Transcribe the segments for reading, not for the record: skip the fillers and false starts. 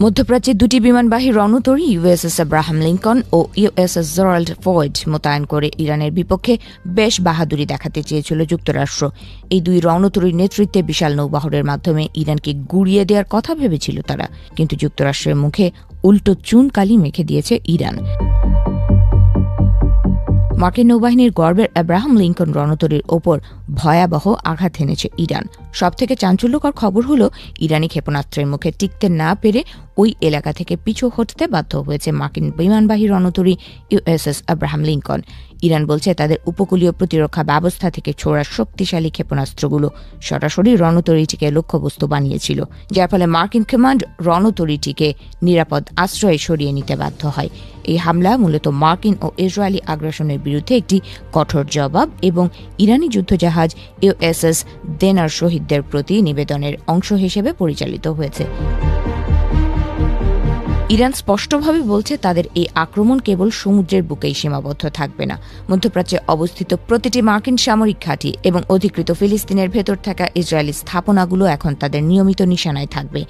মধ্যপ্রাচ্যে দুটি বিমানবাহী রণতরী USS Abraham Lincoln ও USS Gerald ফয়েড মোতায়েন করে ইরানের বিপক্ষে বেশ বাহাদুরি দেখাতে চেয়েছিল যুক্তরাষ্ট্র। এই দুই রণতরীর নেতৃত্বে বিশাল নৌবহরের মাধ্যমে ইরানকে গুড়িয়ে দেওয়ার কথা ভেবেছিল তারা, কিন্তু যুক্তরাষ্ট্রের মুখে উল্টো চুনকালি মেখে দিয়েছে ইরান। মার্কিন নৌবাহিনীর গর্বের আব্রাহাম লিঙ্কন রণতরীর ওপর ভয়াবহ আঘাত এনেছে ইরান। সবথেকে চাঞ্চল্যকর খবর হল, ইরানি ক্ষেপণাস্ত্রের মুখে টিকতে না পেরে ওই এলাকা থেকে পিছু হটতে বাধ্য হয়েছে মার্কিন বিমানবাহী রণতরী ইউএসএস আব্রাহাম লিঙ্কন। ইরান বলছে তাদের উপকূলীয় প্রতিরক্ষা ব্যবস্থা থেকে ছোড়া শক্তিশালী ক্ষেপণাস্ত্রগুলো সরাসরি রণতরীটিকে লক্ষ্যবস্তু বানিয়েছিল, যার ফলে মার্কিন কমান্ড রণতরীটিকে নিরাপদ আশ্রয়ে সরিয়ে নিতে বাধ্য হয়। এই হামলা মূলত মার্কিন ও ইসরায়েলি আগ্রাসনের বিরুদ্ধে একটি কঠোর জবাব এবং ইরানি যুদ্ধজাহাজ ইউএসএস দেনার শহীদদের প্রতি নিবেদনের অংশ হিসেবে পরিচালিত হয়েছে। ইরান স্পষ্টভাবে বলছে তাদের এই আক্রমণ কেবল সমুদ্রের বুকেই সীমাবদ্ধ থাকবে না। মধ্যপ্রাচ্যে অবস্থিত প্রতিটি মার্কিন সামরিক ঘাঁটি এবং অধিকৃত ফিলিস্তিনের ভেতর থাকা ইসরায়েলি স্থাপনাগুলো এখন তাদের নিয়মিত নিশানায় থাকবে।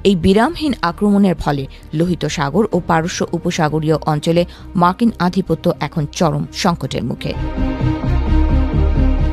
এই বিরামহীন আক্রমণের ফলে লোহিত সাগর ও পারস্য উপসাগরীয় অঞ্চলে মার্কিন আধিপত্য এখন চরম সংকটের মুখে।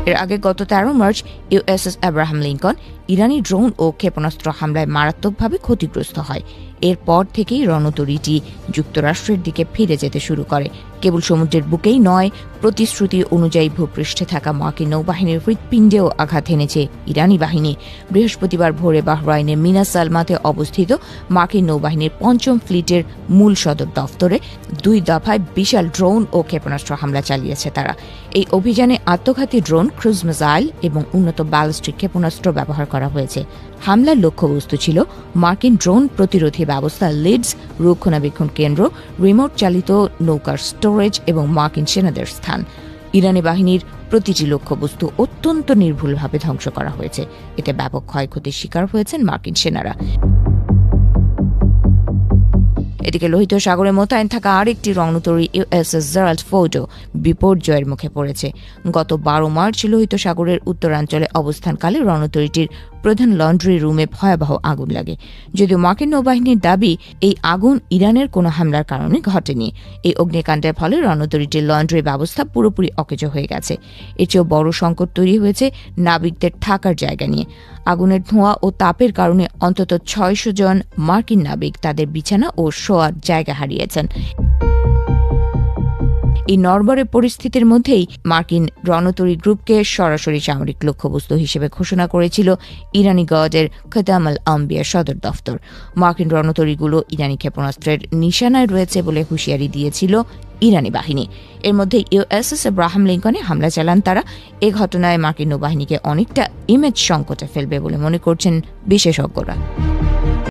এর আগে গত 13 মার্চ ইউএসএস আব্রাহাম লিঙ্কন ইরানি ড্রোন ও ক্ষেপণাস্ত্র হামলায় মারাত্মকভাবে ক্ষতিগ্রস্ত হয়। এরপর থেকেই রণতরীটি যুক্তরাষ্ট্রের দিকে ফিরে যেতে শুরু করে। কেবল সমুদ্রের বুকেই নয়, প্রতিশ্রুতি অনুযায়ী ভূপৃষ্ঠে থাকা মার্কিন নৌবাহিনীর হৃৎপিণ্ডেও আঘাত এনেছে ইরানি বাহিনী। বৃহস্পতিবার ভোরে বাহরাইনের মিনা সালমাতে অবস্থিত মার্কিন নৌবাহিনীর ৫ম ফ্লিটের মূল সদর দফতরে ২ দফায় বিশাল ড্রোন ও ক্ষেপণাস্ত্র হামলা চালিয়েছে তারা। এই অভিযানে আত্মঘাতী ড্রোন, ক্রুজ মিসাইল এবং উন্নত ব্যালিস্টিক ক্ষেপণাস্ত্র ব্যবহার করা হয়েছে। হামলার লক্ষ্যবস্তু ছিল মার্কিন ড্রোন প্রতিরোধী ব্যবস্থা, লিডস, রক্ষণাবেক্ষণ কেন্দ্র, রিমোট চালিত নৌকার স্টোরেজ এবং মার্কিন সেনাদের স্থান। ইরানি বাহিনীর প্রতিটি লক্ষ্যবস্তু অত্যন্ত নির্ভুলভাবে ধ্বংস করা হয়েছে। এতে ব্যাপক ক্ষয়ক্ষতির শিকার হয়েছেন মার্কিন সেনারা। এদিকে লোহিত সাগরে মোতায়েন থাকা আরেকটি রণতরী ইউএসএস জেরাল্ড ফয়েডও বিপর্যয়ের মুখে পড়েছে। গত 12 মার্চ লোহিত সাগরের উত্তরাঞ্চলে অবস্থানকালে রণতরীটির প্রধান লন্ড্রি রুমে ভয়াবহ আগুন লাগে। যদিও মার্কিন নৌবাহিনীর দাবি, এই আগুন ইরানের কোনো হামলার কারণে ঘটেনি। এই অগ্নিকাণ্ডের ফলে রণতরীটির লন্ড্রি ব্যবস্থা পুরোপুরি অকেজো হয়ে গেছে। এর চেয়েও বড় সংকট তৈরি হয়েছে নাবিকদের থাকার জায়গা নিয়ে। আগুনের ধোঁয়া ও তাপের কারণে অন্তত ৬০০ জন মার্কিন নাবিক তাদের বিছানা ও শোয়ার জায়গা হারিয়েছেন। এই নড়বড়ে পরিস্থিতির মধ্যেই মার্কিন রণতরী গ্রুপকে সরাসরি সামরিক লক্ষ্যবস্তু হিসেবে ঘোষণা করেছিল ইরানি গার্ডের খতাম আল আম্বিয়া সদর দফতর। মার্কিন রণতরীগুলো ইরানি ক্ষেপণাস্ত্রের নিশানায় রয়েছে বলে হুঁশিয়ারি দিয়েছিল ইরানি বাহিনী। এর মধ্যে ইউএসএস আব্রাহাম লিঙ্কনে হামলা চালান তারা। এ ঘটনায় মার্কিন নৌবাহিনীকে অনেকটা ইমেজ সংকটে ফেলবে বলে মনে করছেন বিশেষজ্ঞরা।